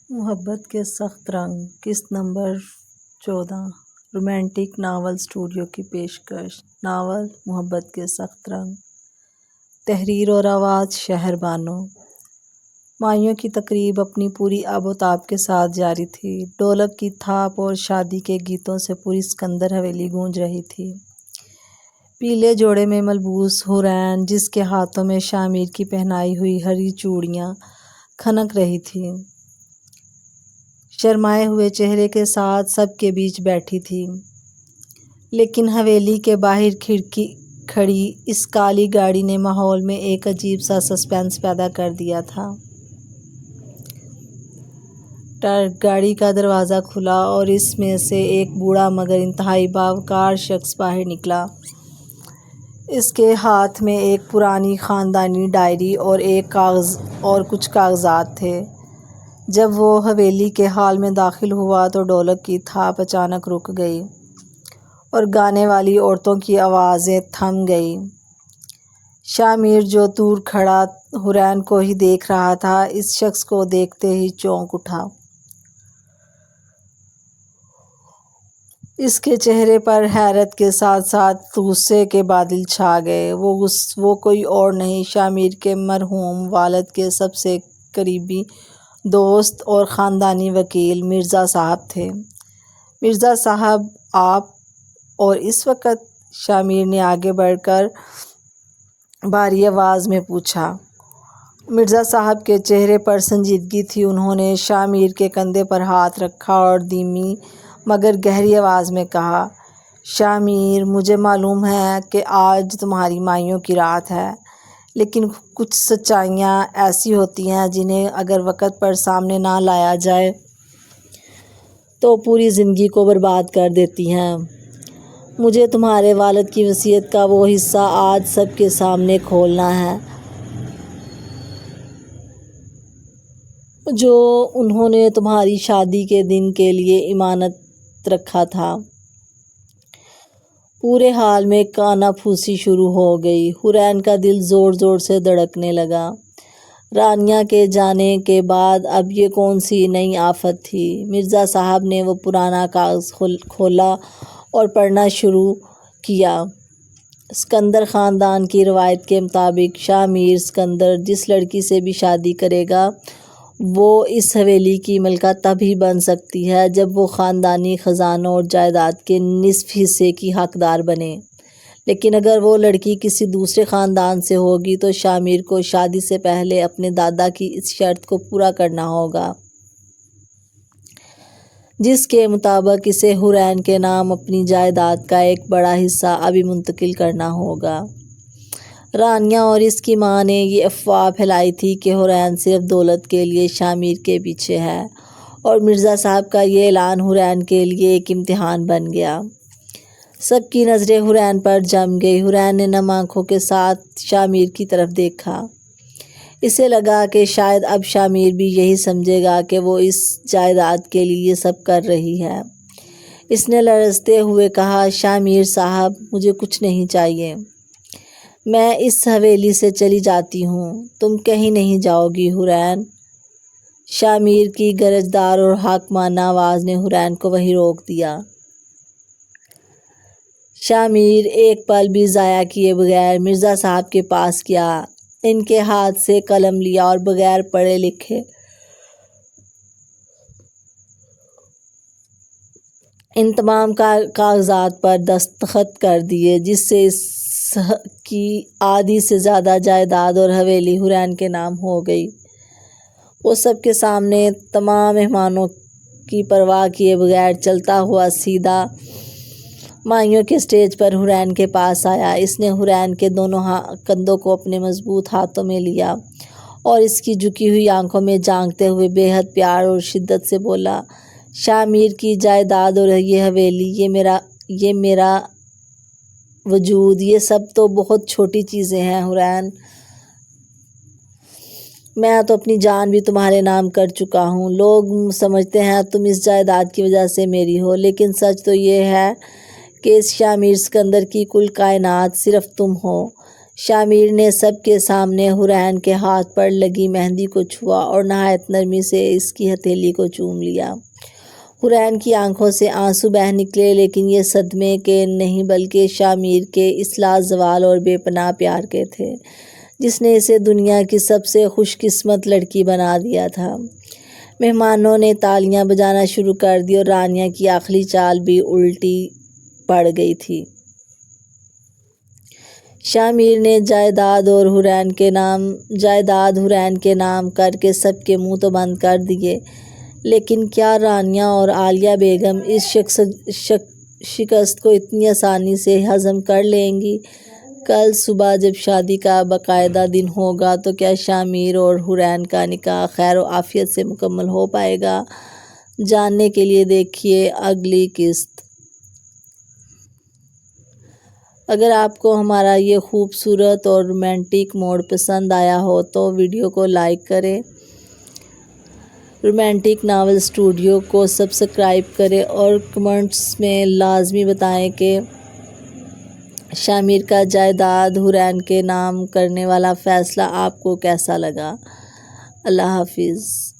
محبت کے سخت رنگ قسط نمبر 14 رومانٹک ناول اسٹوڈیو کی پیشکش ناول محبت کے سخت رنگ تحریر اور آواز شہر بانو مائیوں کی تقریب اپنی پوری آب و تاب کے ساتھ جاری تھی۔ ڈھولک کی تھاپ اور شادی کے گیتوں سے پوری سکندر حویلی گونج رہی تھی۔ پیلے جوڑے میں ملبوس حورین جس کے ہاتھوں میں شاہ میر کی پہنائی ہوئی ہری چوڑیاں کھنک رہی تھیں، شرمائے ہوئے چہرے کے ساتھ سب کے بیچ بیٹھی تھی، لیکن حویلی کے باہر کھڑی اس کالی گاڑی نے ماحول میں ایک عجیب سا سسپینس پیدا کر دیا تھا۔ گاڑی کا دروازہ کھلا اور اس میں سے ایک بوڑھا مگر انتہائی باوقار شخص باہر نکلا۔ اس کے ہاتھ میں ایک پرانی خاندانی ڈائری اور کچھ کاغذات تھے۔ جب وہ حویلی کے ہال میں داخل ہوا تو ڈھولک کی تھاپ اچانک رک گئی اور گانے والی عورتوں کی آوازیں تھم گئیں۔ شاہ میر جو دور کھڑا حورین کو ہی دیکھ رہا تھا، اس شخص کو دیکھتے ہی چونک اٹھا۔ اس کے چہرے پر حیرت کے ساتھ ساتھ غصے کے بادل چھا گئے۔ وہ کوئی اور نہیں، شاہ میر کے مرحوم والد کے سب سے قریبی دوست اور خاندانی وکیل مرزا صاحب تھے۔ مرزا صاحب آپ اور اس وقت؟ شاہ میر نے آگے بڑھ کر بھاری آواز میں پوچھا۔ مرزا صاحب کے چہرے پر سنجیدگی تھی۔ انہوں نے شاہ میر کے کندھے پر ہاتھ رکھا اور دھیمی مگر گہری آواز میں کہا، شاہ میر، مجھے معلوم ہے کہ آج تمہاری مائیوں کی رات ہے، لیکن کچھ سچائیاں ایسی ہوتی ہیں جنہیں اگر وقت پر سامنے نہ لایا جائے تو پوری زندگی کو برباد کر دیتی ہیں۔ مجھے تمہارے والد کی وصیت کا وہ حصہ آج سب کے سامنے کھولنا ہے جو انہوں نے تمہاری شادی کے دن کے لیے امانت رکھا تھا۔ پورے حال میں کانا پھوسی شروع ہو گئی۔ حورین کا دل زور زور سے دھڑکنے لگا۔ رانیہ کے جانے کے بعد اب یہ کون سی نئی آفت تھی؟ مرزا صاحب نے وہ پرانا کاغذ کھولا اور پڑھنا شروع کیا۔ سکندر خاندان کی روایت کے مطابق شاہ میر سکندر جس لڑکی سے بھی شادی کرے گا وہ اس حویلی کی ملکہ تب ہی بن سکتی ہے جب وہ خاندانی خزانوں اور جائیداد کے نصف حصے کی حقدار بنے، لیکن اگر وہ لڑکی کسی دوسرے خاندان سے ہوگی تو شاہ میر کو شادی سے پہلے اپنے دادا کی اس شرط کو پورا کرنا ہوگا جس کے مطابق اسے حورین کے نام اپنی جائیداد کا ایک بڑا حصہ ابھی منتقل کرنا ہوگا۔ رانیہ اور اس کی ماں نے یہ افواہ پھیلائی تھی کہ حورین صرف دولت کے لیے شاہ میر کے پیچھے ہے، اور مرزا صاحب کا یہ اعلان حورین کے لیے ایک امتحان بن گیا۔ سب کی نظریں حورین پر جم گئی۔ حورین نے نم آنکھوں کے ساتھ شاہ میر کی طرف دیکھا۔ اسے لگا کہ شاید اب شاہ میر بھی یہی سمجھے گا کہ وہ اس جائیداد کے لیے یہ سب کر رہی ہے۔ اس نے لرزتے ہوئے کہا، شاہ میر صاحب، مجھے کچھ نہیں چاہیے، میں اس حویلی سے چلی جاتی ہوں۔ تم کہیں نہیں جاؤ گی حورین؟ شاہ میر کی گرجدار اور حاکمانہ آواز نے حورین کو وہیں روک دیا۔ شاہ میر ایک پل بھی ضائع کیے بغیر مرزا صاحب کے پاس گیا، ان کے ہاتھ سے قلم لیا اور بغیر پڑھے لکھے ان تمام کاغذات پر دستخط کر دیے، جس سے اس کی آدھی سے زیادہ جائیداد اور حویلی حورین کے نام ہو گئی۔ وہ سب کے سامنے تمام مہمانوں کی پرواہ کیے بغیر چلتا ہوا سیدھا مائیوں کے اسٹیج پر حورین کے پاس آیا۔ اس نے حورین کے دونوں کندھوں کو اپنے مضبوط ہاتھوں میں لیا اور اس کی جھکی ہوئی آنکھوں میں جھانکتے ہوئے بے حد پیار اور شدت سے بولا، شاہ میر کی جائیداد اور یہ حویلی، یہ میرا وجود، یہ سب تو بہت چھوٹی چیزیں ہیں حورین۔ میں تو اپنی جان بھی تمہارے نام کر چکا ہوں۔ لوگ سمجھتے ہیں تم اس جائیداد کی وجہ سے میری ہو، لیکن سچ تو یہ ہے کہ اس شاہ میر سکندر کی کل کائنات صرف تم ہو۔ شامیر نے سب کے سامنے حورین کے ہاتھ پر لگی مہندی کو چھوا اور نہایت نرمی سے اس کی ہتھیلی کو چوم لیا۔ حورین کی آنکھوں سے آنسو بہہ نکلے، لیکن یہ صدمے کے نہیں بلکہ شامیر کے اس لازوال اور بے پناہ پیار کے تھے جس نے اسے دنیا کی سب سے خوش قسمت لڑکی بنا دیا تھا۔ مہمانوں نے تالیاں بجانا شروع کر دی اور رانیہ کی آخری چال بھی الٹی پڑ گئی تھی۔ شامیر نے جائیداد حورین کے نام کر کے سب کے منہ تو بند کر دیے، لیکن کیا رانیہ اور عالیہ بیگم اس شکست کو اتنی آسانی سے ہضم کر لیں گی؟ کل صبح جب شادی کا باقاعدہ دن ہوگا تو کیا شامیر اور حورین کا نکاح خیر و عافیت سے مکمل ہو پائے گا؟ جاننے کے لیے دیکھیے اگلی قسط۔ اگر آپ کو ہمارا یہ خوبصورت اور رومانٹک موڈ پسند آیا ہو تو ویڈیو کو لائک کریں، رومانٹک ناول اسٹوڈیو کو سبسکرائب کریں اور کمنٹس میں لازمی بتائیں کہ شامیر کا جائیداد حورین کے نام کرنے والا فیصلہ آپ کو کیسا لگا۔ اللہ حافظ۔